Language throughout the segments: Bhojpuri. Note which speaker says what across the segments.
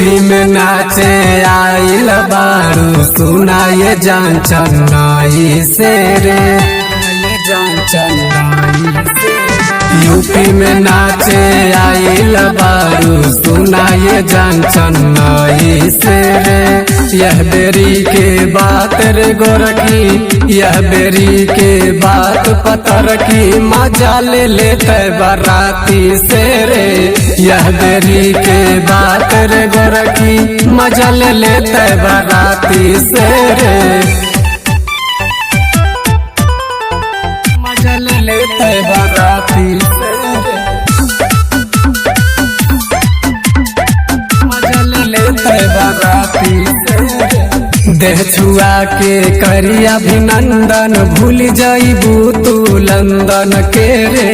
Speaker 1: यूपी में नाचे आइल बारू सुना ये जान चन्नई से रे, जान चन्नई से। यूपी में नाचे आइल बारू सुना ये जान चन्नई से रे। यह बेरी के बात रे गोरखी, यह बेरी के बात पतर की मजा ले लेते बाराती से रे। यह बेरी के बात रे गोरखी मजा ले लेते बाराती से रे, मजा ले लेते बाराती से रे, मजा ले लेते बाराती से रे। देह छुआ के करी अभिनंदन भूल जाइबू तू लंदन के रे।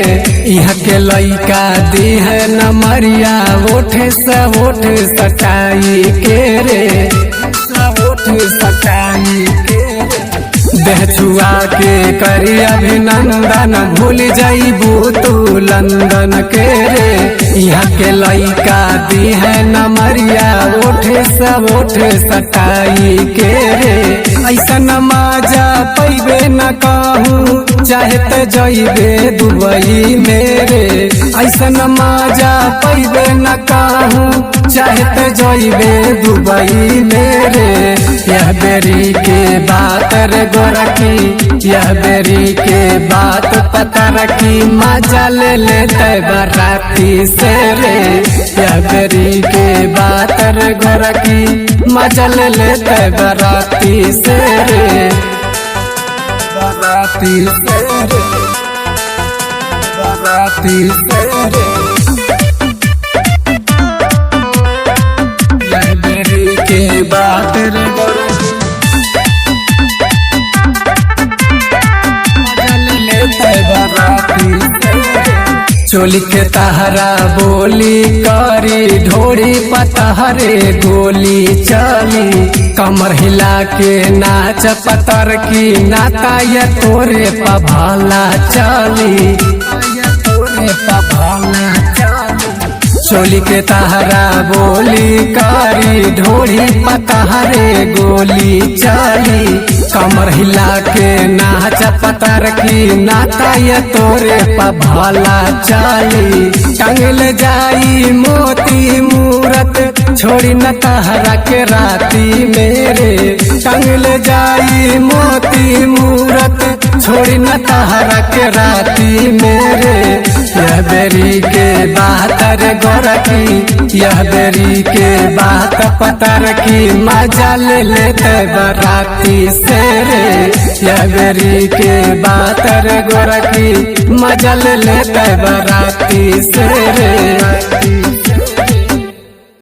Speaker 1: यहाँ के लइका दी है नमरिया ओठे से ओठ सटाई के रे, ओठ सटाई के रे। देह छुआ के करी अभिनंदन भूल जाइबू तू लंदन के रे। यहाँ के लइका दी है नमरिया ओठे सब ओठ सटाई के रे। ऐसा नमाजा पैबे न कहूँ चाहे तो जइबे दुबई मेरे। ऐसा नमाजा पैबे न कहूँ चाहे तो जइबे दुबई मेरे। यह बेरी के बात रे गोरखी, यह बेरी के बात पता रखी मजा ले लेते बाराती से रे। यह बेरी के बात रे गोरखी मजा ले लेते बाराती से रे, बाराती से रे, बाराती से रे। यह बेरी के बात रे गोरखी चोली के तहरा बोली करी ढोरी पतहरे गोली चली। कमर हिला के नाच पतर की नाता ये तोरे पभाला चली, तोरे पभाला चली। चोली के तहरा बोली करी ढोरी पतहरे गोली चली। कमर हिला के नाच पतर की नाता ये तोरे पभाला चली। टंगल जाई मोती मूरत छोड़ी न तहरा के राती मेरे। टंगल जाई मोती मूरत छोड़ी न तहरा के राती मेरे। यह बेरी के बात रे गोरखी, यह बेरी के बात पता रखी मजा ले लेते बाराती से रे। यह बेरी के बात रे गोरखी मजा ले लेते बाराती से रे।